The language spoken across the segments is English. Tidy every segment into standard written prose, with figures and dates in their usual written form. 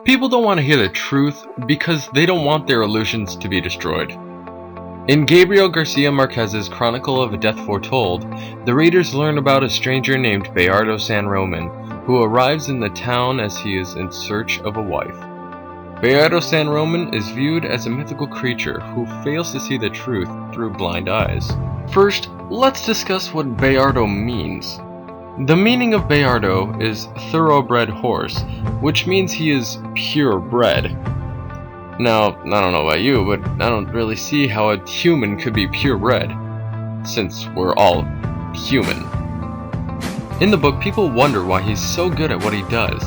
People don't want to hear the truth because they don't want their illusions to be destroyed. In Gabriel Garcia Marquez's Chronicle of a Death Foretold, the readers learn about a stranger named Bayardo San Roman, who arrives in the town as he is in search of a wife. Bayardo San Roman is viewed as a mythical creature who fails to see the truth through blind eyes. First, let's discuss what Bayardo means. The meaning of Bayardo is thoroughbred horse, which means he is purebred. Now, I don't know about you, but I don't really see how a human could be purebred, since we're all human. In the book, people wonder why he's so good at what he does.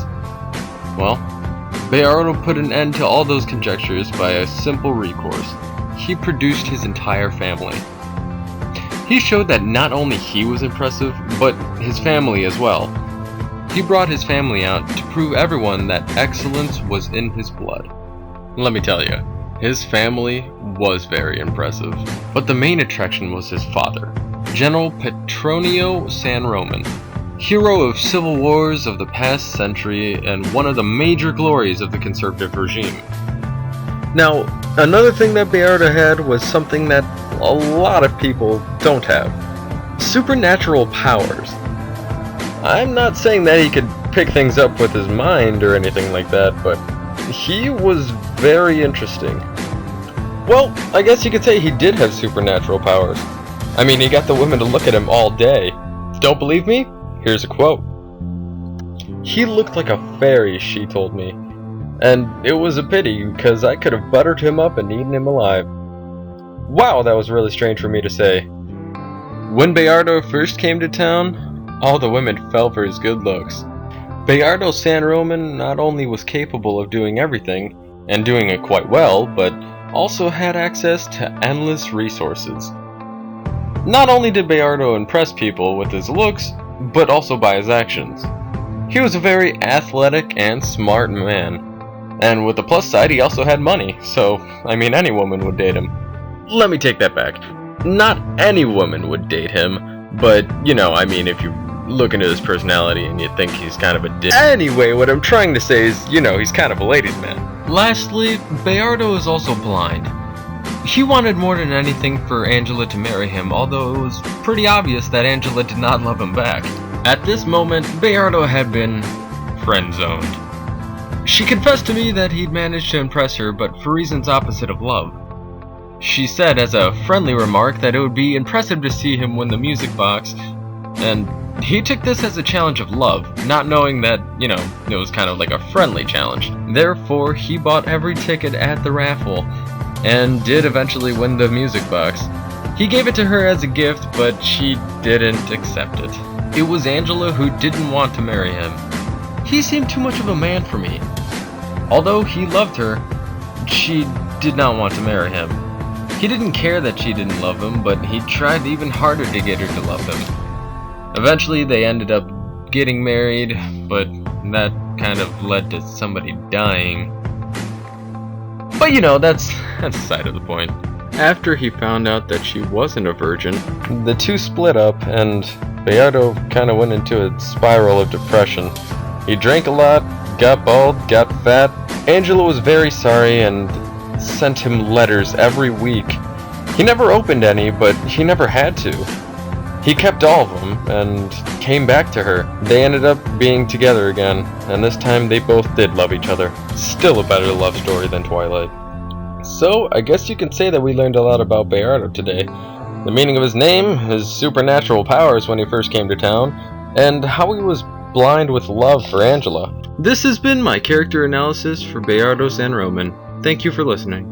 Well, Bayardo put an end to all those conjectures by a simple recourse. He produced his entire family. He showed that not only he was impressive, but his family as well. He brought his family out to prove everyone that excellence was in his blood. Let me tell you, his family was very impressive. But the main attraction was his father, General Petronio San Roman, hero of civil wars of the past century and one of the major glories of the conservative regime. Now, another thing that Bayardo had was something that a lot of people don't have: supernatural powers. I'm not saying that he could pick things up with his mind or anything like that, but he was very interesting. Well, I guess you could say he did have supernatural powers. I mean, he got the women to look at him all day. Don't believe me? Here's a quote. "He looked like a fairy," she told me. And it was a pity, because I could have buttered him up and eaten him alive. Wow, that was really strange for me to say. When Bayardo first came to town, all the women fell for his good looks. Bayardo San Roman not only was capable of doing everything, and doing it quite well, but also had access to endless resources. Not only did Bayardo impress people with his looks, but also by his actions. He was a very athletic and smart man. And with the plus side, he also had money, so, I mean, any woman would date him. Let me take that back. Not any woman would date him, but, you know, I mean, if you look into his personality and you think he's kind of a dick. Anyway, what I'm trying to say is, you know, he's kind of a ladies' man. Lastly, Bayardo is also blind. He wanted more than anything for Angela to marry him, although it was pretty obvious that Angela did not love him back. At this moment, Bayardo had been friend-zoned. She confessed to me that he'd managed to impress her, but for reasons opposite of love. She said as a friendly remark that it would be impressive to see him win the music box, and he took this as a challenge of love, not knowing that, you know, it was kind of like a friendly challenge. Therefore, he bought every ticket at the raffle, and did eventually win the music box. He gave it to her as a gift, but she didn't accept it. It was Angela who didn't want to marry him. He seemed too much of a man for me. Although he loved her, she did not want to marry him. He didn't care that she didn't love him, but he tried even harder to get her to love him. Eventually they ended up getting married, but that kind of led to somebody dying. But you know, that's aside of the point. After he found out that she wasn't a virgin, the two split up, and Bayardo kind of went into a spiral of depression. He drank a lot, got bald, got fat. Angela was very sorry and sent him letters every week. He never opened any, but he never had to. He kept all of them and came back to her. They ended up being together again, and this time they both did love each other. Still a better love story than Twilight. So, I guess you can say that we learned a lot about Bayardo today. The meaning of his name, his supernatural powers when he first came to town, and how he was blind with love for Angela. This has been my character analysis for Bayardo San Roman. Thank you for listening.